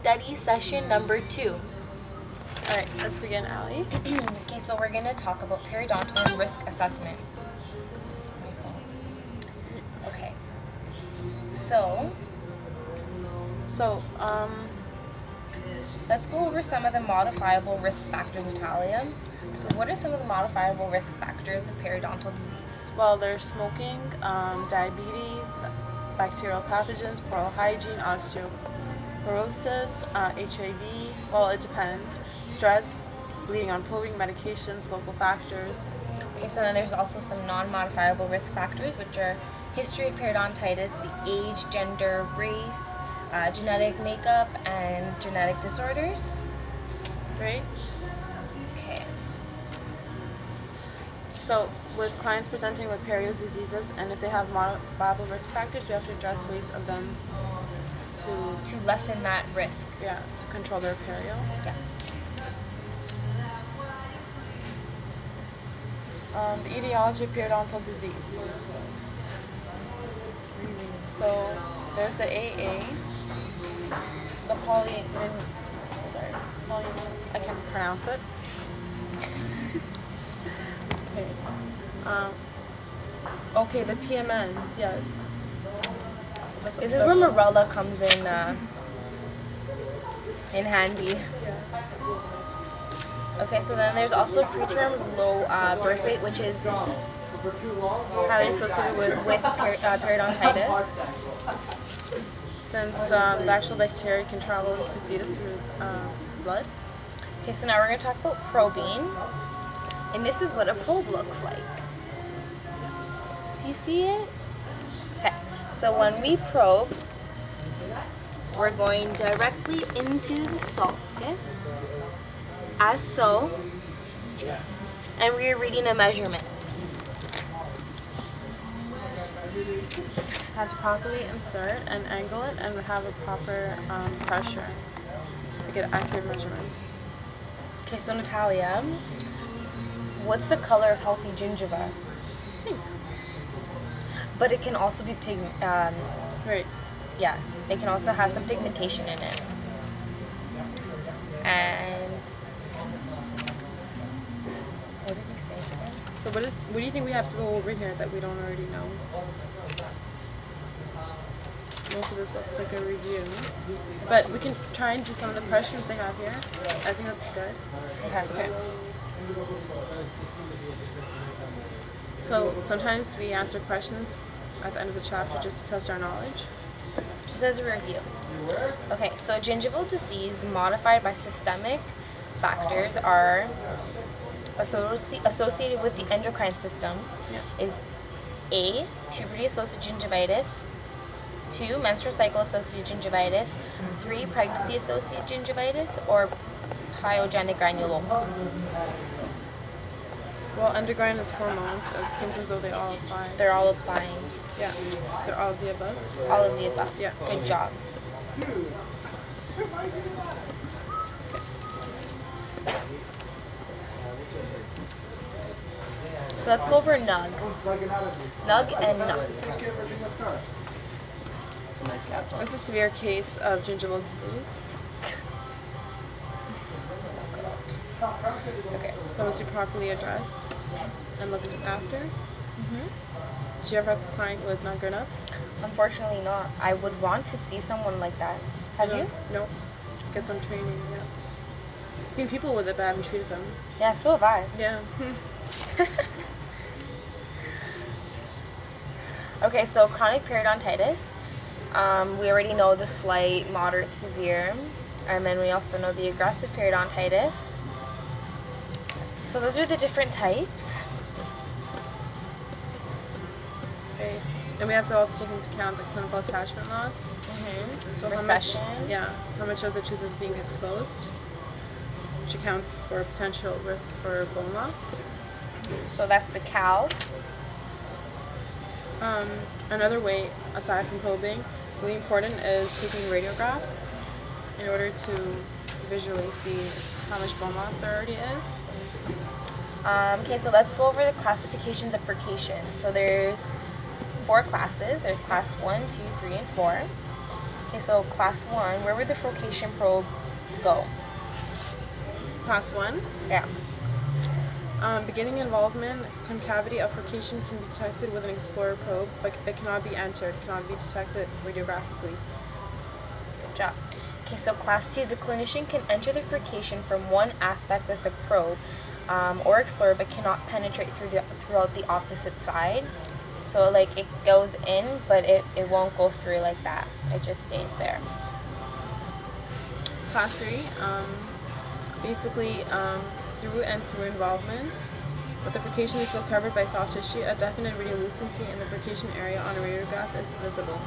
study session number 2. All right, let's begin, Allie. Okay, so we're going to talk about periodontal and risk assessment. Okay. So, let's go over some of the modifiable risk factors, Natalia. So what are some of the modifiable risk factors of periodontal disease? Well, there's smoking, diabetes, bacterial pathogens, oral hygiene, osteoporosis, HIV. Well, it depends. Stress, bleeding on probing, medications, local factors. Okay, so then there's also some non-modifiable risk factors, which are history of periodontitis, the age, gender, race, genetic makeup, and genetic disorders. Right? Okay. So, with clients presenting with period diseases, and if they have modifiable risk factors, we have to address ways of them To lessen that risk. to control their perio. Yeah. The etiology of periodontal disease. So, there's the AA, the I can't pronounce it. Okay, the PMNs, yes. This is where Morella comes in handy. Okay, so then there's also preterm low birth weight, which is Highly associated with periodontitis. since the actual bacteria can travel into the fetus through blood. Okay, so now we're going to talk about probing. And this is what a probe looks like. Do you see it? Okay, so when we probe, we're going directly into the sulcus, as so, and we're reading a measurement. Have to properly insert and angle it and have a proper pressure to get accurate measurements. Okay, so Natalia, what's the color of healthy gingiva? Pink. But it can also be Right. yeah, they can also have some pigmentation in it. And what are these things again? So what do you think we have to go over here that we don't already know? Most of this looks like a review, but we can try and do some of the questions they have here. I think that's good. Okay. So sometimes we answer questions at the end of the chapter just to test our knowledge. Just as a review. Okay, so gingival disease modified by systemic factors are associated with the endocrine system is A, puberty-associated gingivitis, 2, menstrual cycle-associated gingivitis, 3, pregnancy-associated gingivitis, or pyogenic granuloma. Well, endocrine is hormones, but it seems as though they all apply. They're all applying. Yeah. So all of the above? All of the above. Yeah. Good job. So let's go over NUG. NUG and NUG. It's a severe case of gingival disease. Okay. That must be properly addressed and looked after. Did you ever have a client with NUG or NUG? Unfortunately not. I would want to see someone like that. Have you? No. Get some training, yeah. I've seen people with it, but I haven't treated them. Yeah, so have I. Yeah. Okay, so chronic periodontitis. We already know the slight, moderate, severe. And then we also know the aggressive periodontitis. So those are the different types. Okay. And we have to also take into account the clinical attachment loss. So Recession. How much of the tooth is being exposed, which accounts for a potential risk for bone loss. So that's the CAL. Another way, aside from probing, really important is taking radiographs in order to visually see how much bone loss there already is. Okay, so let's go over the classifications of furcation. So there's 4 classes. There's class 1, 2, 3, and 4. Okay, so class 1, where would the furcation probe go? Class 1. Yeah. Beginning involvement, concavity of furcation can be detected with an explorer probe, but it cannot be entered, cannot be detected radiographically. Good job. Okay, so class 2, the clinician can enter the furcation from one aspect with a probe or explorer, but cannot penetrate throughout the opposite side. So like it goes in, but it won't go through like that. It just stays there. Class 3, basically through and through involvement. But the furcation is still covered by soft tissue. A definite radiolucency in the furcation area on a radiograph is visible.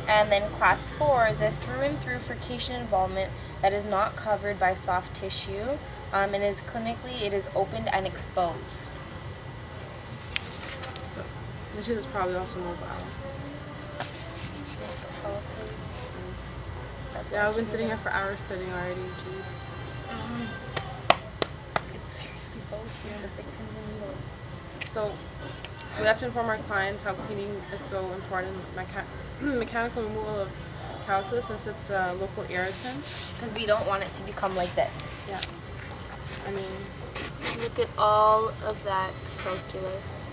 And then class 4 is a through and through furcation involvement that is not covered by soft tissue and is clinically, it is opened and exposed. So the tooth is probably also mobile. Fall asleep. That's Yeah, what I've been I sitting do. here for hours studying already, jeez. It's seriously fall asleep. It's like pins and needles. So we have to inform our clients how cleaning is so important. Mechanical removal of calculus, since it's a local irritant. Because we don't want it to become like this. Yeah. I mean, Look at all of that calculus.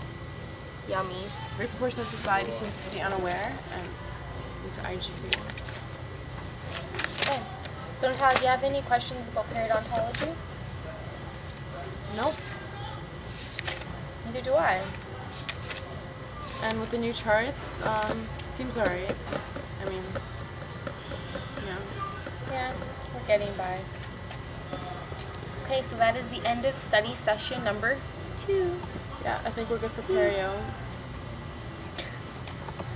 Yummy. great proportion of society seems to be unaware and into IGP. Okay. So Natalia, do you have any questions about periodontology? Nope. Neither do I. And with the new charts, seems alright. I mean, yeah. Yeah, we're getting by. Okay, so that is the end of study session number 2. Yeah, I think we're good for perio.